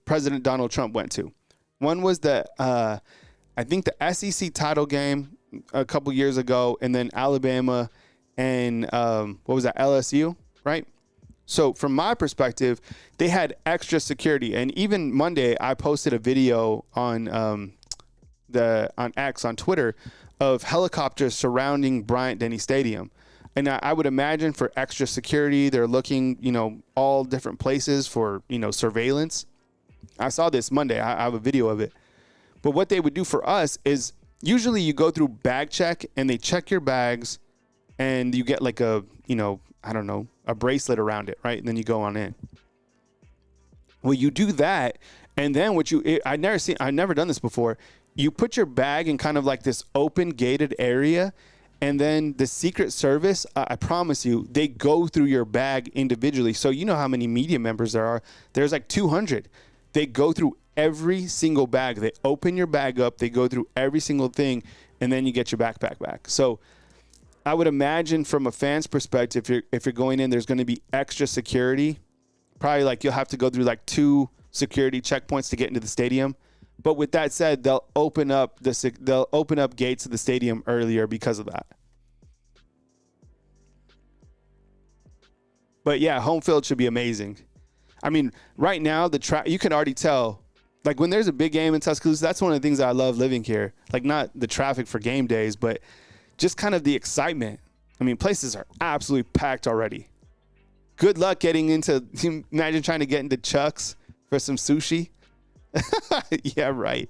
President Donald Trump went to. One was I think the SEC title game a couple years ago, and then Alabama and LSU, right? So from my perspective, they had extra security, and even Monday I posted a video on X on Twitter of helicopters surrounding Bryant-Denny Stadium. And I would imagine for extra security, they're looking, all different places for, surveillance. I saw this Monday. I have a video of it. But what they would do for us is usually you go through bag check and they check your bags and you get like a bracelet around it, right? And then you go on in. Well, you do that. And then I've never done this before. You put your bag in kind of like this open gated area. And then the Secret Service, I promise you, they go through your bag individually. So you know how many media members there are. There's like 200. They go through every single bag. They open your bag up. They go through every single thing. And then you get your backpack back. So I would imagine from a fan's perspective, if you're going in, there's going to be extra security. Probably like you'll have to go through like 2 security checkpoints to get into the stadium. But with that said, they'll open up gates of the stadium earlier because of that. But yeah, home field should be amazing. I mean, right now you can already tell. Like when there's a big game in Tuscaloosa, that's one of the things that I love living here. Like not the traffic for game days, but just kind of the excitement. I mean, places are absolutely packed already. Good luck imagine trying to get into Chuck's for some sushi. Yeah, right.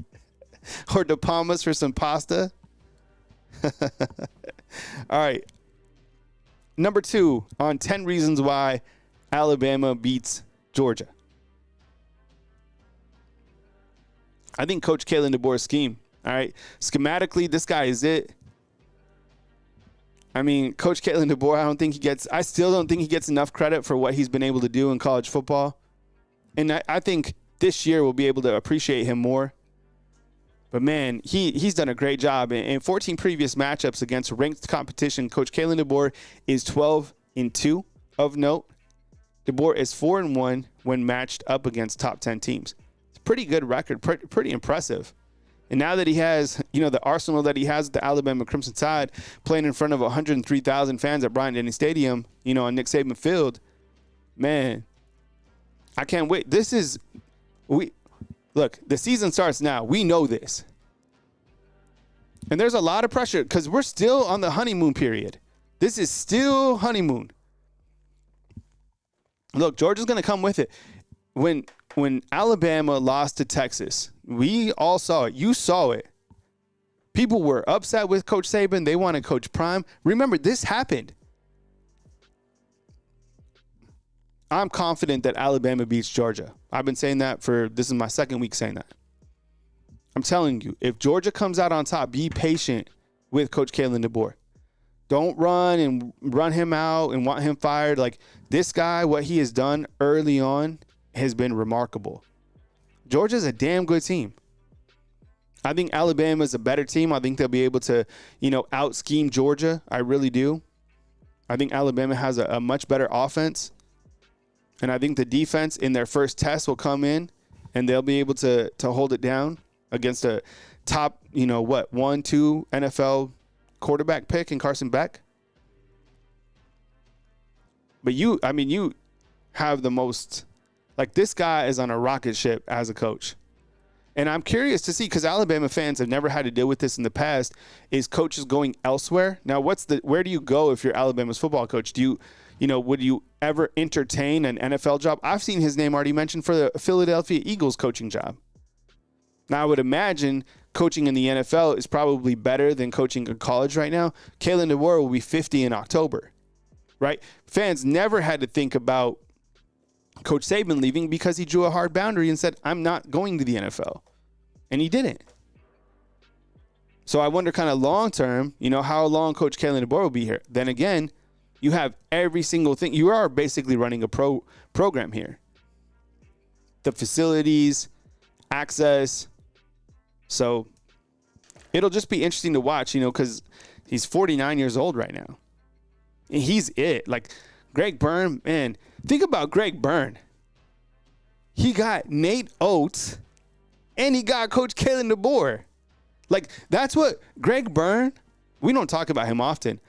Or De Palmas for some pasta. All right. Number 2 on 10 reasons why Alabama beats Georgia. I think Coach Kalen DeBoer's scheme, all right, schematically, this guy is it. I mean, Coach Kalen DeBoer, I still don't think he gets enough credit for what he's been able to do in college football. And I think this year we'll be able to appreciate him more. But, man, he's done a great job. In 14 previous matchups against ranked competition, Coach Kalen DeBoer is 12-2 of note. DeBoer is 4-1 when matched up against top 10 teams. It's a pretty good record, pretty impressive. And now that he has, the arsenal that he has at the Alabama Crimson Tide, playing in front of 103,000 fans at Bryant-Denny Stadium, on Nick Saban Field, man, I can't wait. Look, the season starts now. We know this. And there's a lot of pressure because we're still on the honeymoon period. This is still honeymoon. Look, Georgia's going to come with it. When Alabama lost to Texas, we all saw it. You saw it. People were upset with Coach Saban. They wanted Coach Prime. Remember, this happened. I'm confident that Alabama beats Georgia. I've been saying that this is my second week saying that. I'm telling you, if Georgia comes out on top, be patient with Coach Kalen DeBoer. Don't run him out and want him fired. Like, this guy, what he has done early on has been remarkable. Georgia's a damn good team. I think Alabama's a better team. I think they'll be able to, out-scheme Georgia. I really do. I think Alabama has a much better offense. And I think the defense in their first test will come in and they'll be able to hold it down against a top, 1-2 NFL quarterback pick in Carson Beck. But you have the most, this guy is on a rocket ship as a coach. And I'm curious to see, because Alabama fans have never had to deal with this in the past, is coaches going elsewhere. Now, where do you go if you're Alabama's football coach? Would you ever entertain an NFL job? I've seen his name already mentioned for the Philadelphia Eagles coaching job. Now, I would imagine coaching in the NFL is probably better than coaching in college right now. Kalen DeBoer will be 50 in October, right? Fans never had to think about Coach Saban leaving because he drew a hard boundary and said, I'm not going to the NFL. And he didn't. So I wonder kind of long term, how long Coach Kalen DeBoer will be here. Then again, you have every single thing. You are basically running a program here. The facilities, access. So it'll just be interesting to watch, because he's 49 years old right now. And he's it. Like, Greg Byrne, man, think about Greg Byrne. He got Nate Oates and he got Coach Kalen DeBoer. Like, that's what Greg Byrne, we don't talk about him often.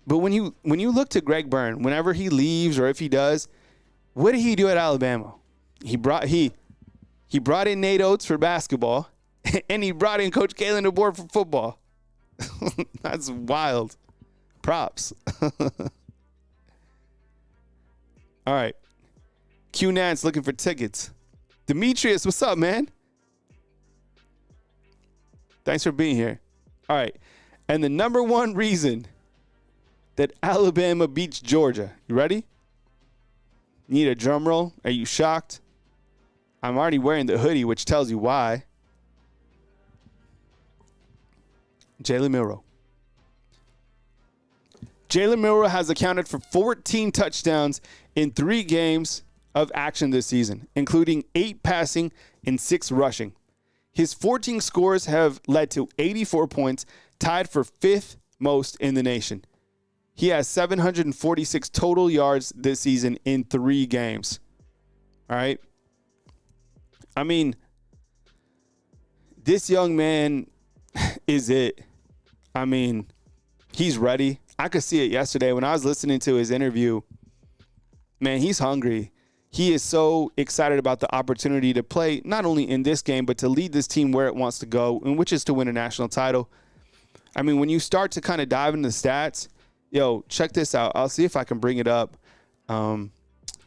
But when you look to Greg Byrne, whenever he leaves or if he does, what did he do at Alabama? He brought in Nate Oates for basketball, and he brought in Coach Kalen DeBoer for football. That's wild. Props. All right. Q Nance looking for tickets. Demetrius, what's up, man? Thanks for being here. All right. And the number one reason that Alabama beats Georgia. You ready? Need a drum roll? Are you shocked? I'm already wearing the hoodie, which tells you why. Jalen Milroe. Jalen Milroe has accounted for 14 touchdowns in 3 games of action this season, including 8 passing and 6 rushing. His 14 scores have led to 84 points, tied for 5th most in the nation. He has 746 total yards this season in 3 games. All right. I mean, this young man is it. I mean, he's ready. I could see it yesterday when I was listening to his interview. Man, he's hungry. He is so excited about the opportunity to play not only in this game, but to lead this team where it wants to go, and which is to win a national title. I mean, when you start to kind of dive into the stats, yo, check this out. I'll see if I can bring it up on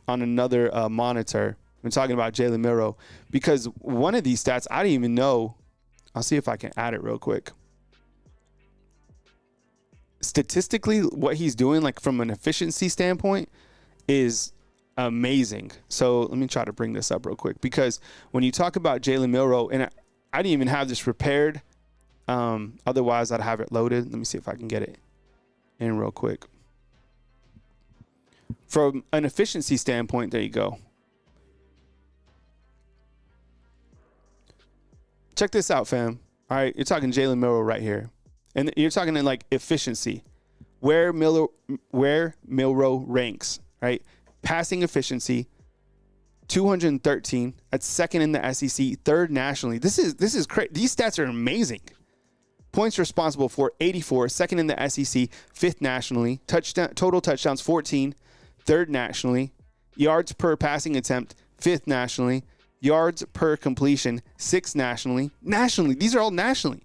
another monitor. I'm talking about Jalen Milroe, because one of these stats I didn't even know. I'll see if I can add it real quick. Statistically, what he's doing, like from an efficiency standpoint, is amazing. So let me try to bring this up real quick, because when you talk about Jalen Milroe, and I didn't even have this prepared. Otherwise, I'd have it loaded. Let me see if I can get it in real quick. From an efficiency standpoint, there you go. Check this out, fam. All right, you're talking Jalen Milroe right here. And you're talking in like efficiency. Where Milroe ranks, right? Passing efficiency, 213. That's second in the SEC, third nationally. This is crazy. These stats are amazing. Points responsible for 84, second in the SEC, fifth nationally. Total touchdowns 14, third nationally. Yards per passing attempt, fifth nationally. Yards per completion, sixth nationally. Nationally, these are all nationally.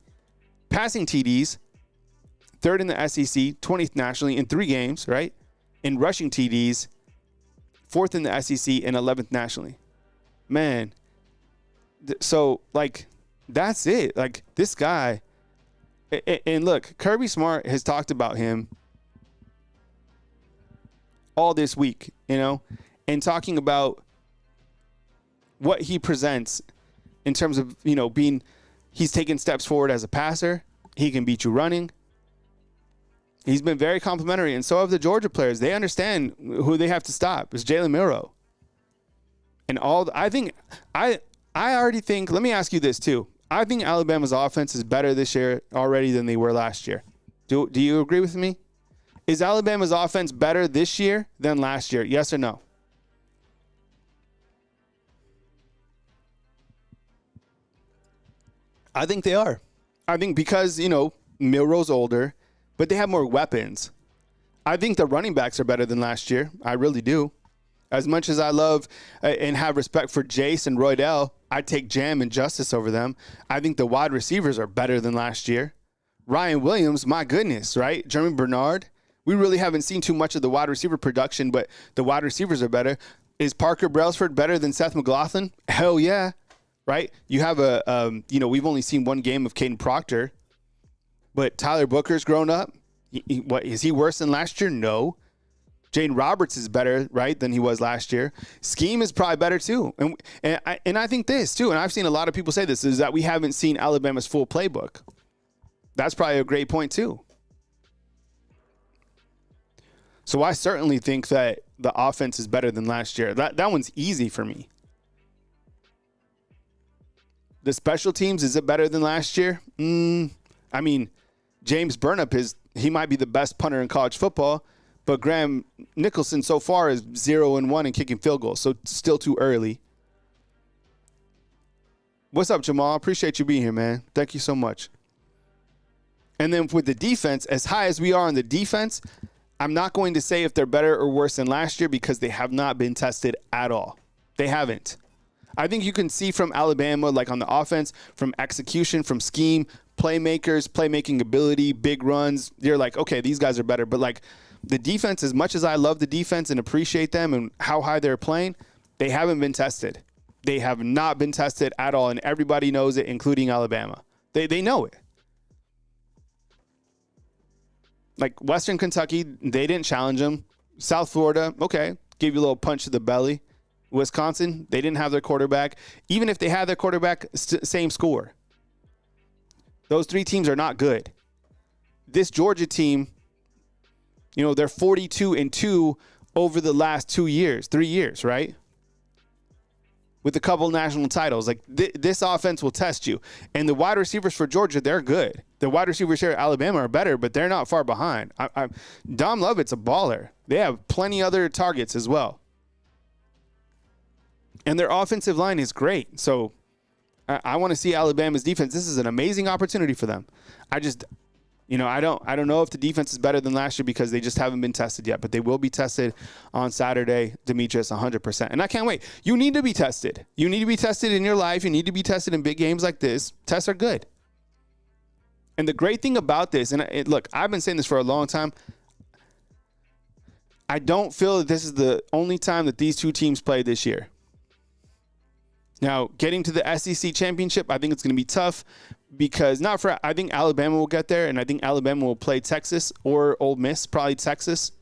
Passing TDs, third in the SEC, 20th nationally in 3 games, right? In rushing TDs, fourth in the SEC and 11th nationally. Man, so like that's it. Like this guy, and look, Kirby Smart has talked about him all this week, you know, and talking about what he presents in terms of, you know, he's taken steps forward as a passer. He can beat you running. He's been very complimentary, and so have the Georgia players. They understand who they have to stop. It's Jalen Milroe. And I already think, let me ask you this too. I think Alabama's offense is better this year already than they were last year. Do you agree with me? Is Alabama's offense better this year than last year? Yes or no? I think they are. I think because, you know, Milroe's older, but they have more weapons. I think the running backs are better than last year. I really do. As much as I love and have respect for Jace and Roydell, I take Jam and Justice over them. I think the wide receivers are better than last year. Ryan Williams, my goodness, right? Jeremy Bernard. We really haven't seen too much of the wide receiver production, but the wide receivers are better. Is Parker Brailsford better than Seth McLaughlin? Hell yeah, right? You have we've only seen one game of Caden Proctor. But Tyler Booker's grown up. What is he worse than last year? No. Jane Roberts is better, right, than he was last year. Scheme is probably better too. And I think this too, and I've seen a lot of people say this, is that we haven't seen Alabama's full playbook. That's probably a great point too. So I certainly think that the offense is better than last year. That one's easy for me. The special teams, is it better than last year? I mean, James Burnap he might be the best punter in college football, but Graham Nicholson so far is 0-1 in kicking field goals, so still too early. What's up, Jamal? Appreciate you being here, man. Thank you so much. And then with the defense, as high as we are on the defense, I'm not going to say if they're better or worse than last year because they have not been tested at all. They haven't. I think you can see from Alabama, like on the offense, from execution, from scheme, playmakers, playmaking ability, big runs. You're like, okay, these guys are better. But like the defense, as much as I love the defense and appreciate them and how high they're playing, they haven't been tested. They have not been tested at all, and everybody knows it, including Alabama. They know it. Like Western Kentucky, they didn't challenge them. South Florida, okay, give you a little punch to the belly. Wisconsin, they didn't have their quarterback. Even if they had their quarterback, same score. Those 3 teams are not good. This Georgia team, you know, they're 42-2 over the last 3 years, right? With a couple national titles. Like this offense will test you. And the wide receivers for Georgia, they're good. The wide receivers here at Alabama are better, but they're not far behind. Dom Lovett's a baller. They have plenty other targets as well. And their offensive line is great. So I want to see Alabama's defense. This is an amazing opportunity for them. I don't know if the defense is better than last year because they just haven't been tested yet, but they will be tested on Saturday, Demetrius, 100%. And I can't wait. You need to be tested. You need to be tested in your life. You need to be tested in big games like this. Tests are good. And the great thing about this, and look, I've been saying this for a long time. I don't feel that this is the only time that these 2 teams play this year. Now, getting to the SEC championship, I think it's going to be tough because I think Alabama will get there, and I think Alabama will play Texas or Ole Miss, probably Texas.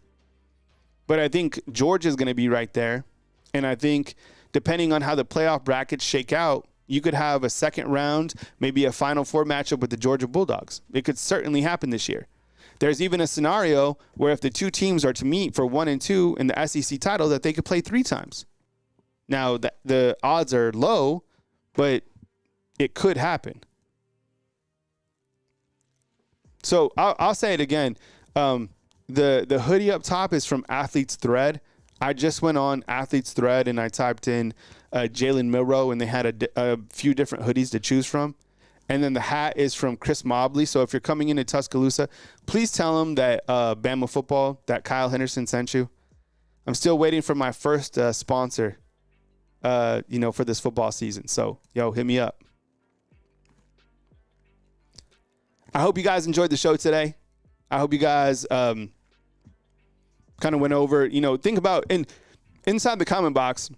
But I think Georgia is going to be right there. And I think depending on how the playoff brackets shake out, You could have a second round, maybe a Final Four matchup with the Georgia Bulldogs. It could certainly happen this year. There's even a scenario where if the two teams are to meet for 1 and 2 in the SEC title, that they could play 3 times. Now, the odds are low, but it could happen. So I'll say it again. The hoodie up top is from Athlete's Thread. I just went on Athlete's Thread and I typed in Jalen Milroe, and they had a few different hoodies to choose from. And then the hat is from Chris Mobley. So if you're coming into Tuscaloosa, please tell him that Bama Football, that Kyle Henderson sent you. I'm still waiting for my first sponsor, for this football season. So, hit me up. I hope you guys enjoyed the show today. I hope you guys kind of went over, think about, and inside the comment box,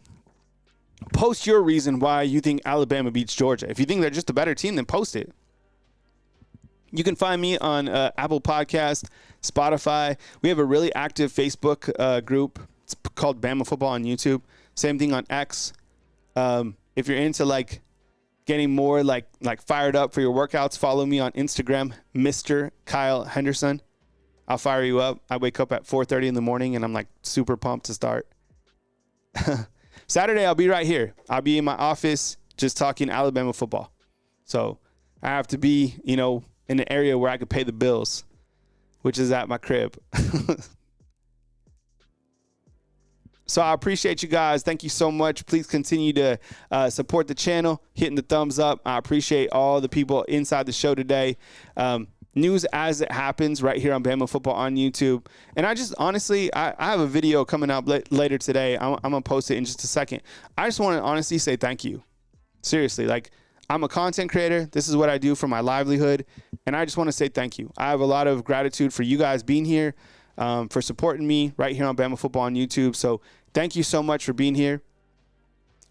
post your reason why you think Alabama beats Georgia. If you think they're just a better team, then post it. You can find me on Apple Podcast, Spotify. We have a really active Facebook group. It's called Bama Football on YouTube. Same thing on X. If you're into getting more fired up for your workouts, follow me on Instagram, Mr. Kyle Henderson. I'll fire you up. I wake up at 4:30 in the morning and I'm super pumped to start. Saturday, I'll be right here. I'll be in my office just talking Alabama football. So I have to be, in an area where I could pay the bills, which is at my crib. So I appreciate you guys. Thank you so much. Please continue to support the channel, hitting the thumbs up. I appreciate all the people inside the show today. News as it happens right here on Bama Football on YouTube. And I just honestly, I have a video coming up later today. I'm going to post it in just a second. I just want to honestly say thank you. Seriously, I'm a content creator. This is what I do for my livelihood. And I just want to say thank you. I have a lot of gratitude for you guys being here, for supporting me right here on Bama Football on YouTube. So thank you so much for being here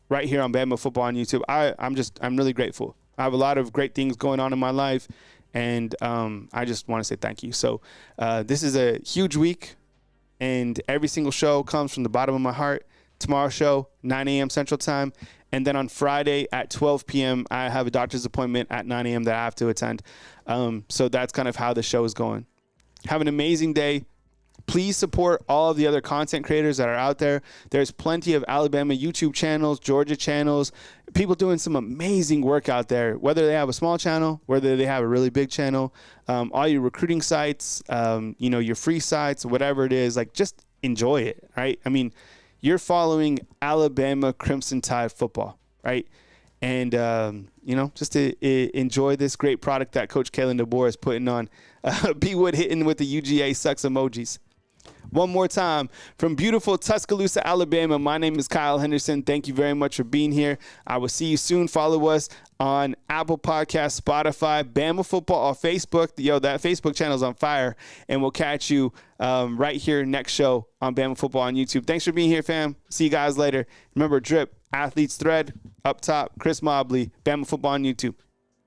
right here on Bama Football on YouTube. I'm really grateful. I have a lot of great things going on in my life. And I just want to say thank you. So this is a huge week, and every single show comes from the bottom of my heart. Tomorrow's show, 9 a.m. Central Time. And then on Friday at 12 p.m., I have a doctor's appointment at 9 a.m. that I have to attend. So that's kind of how the show is going. Have an amazing day. Please support all of the other content creators that are out there. There's plenty of Alabama YouTube channels, Georgia channels, people doing some amazing work out there, whether they have a small channel, whether they have a really big channel, all your recruiting sites, your free sites, whatever it is, just enjoy it, right? I mean, you're following Alabama Crimson Tide football, right? And, just to enjoy this great product that Coach Kalen DeBoer is putting on. B. Wood hitting with the UGA sucks emojis. One more time, from beautiful Tuscaloosa, Alabama, my name is Kyle Henderson. Thank you very much for being here. I will see you soon. Follow us on Apple Podcasts, Spotify, Bama Football on Facebook. That Facebook channel is on fire. And we'll catch you right here next show on Bama Football on YouTube. Thanks for being here, fam. See you guys later. Remember, Drip, Athlete's Thread, up top, Chris Mobley, Bama Football on YouTube.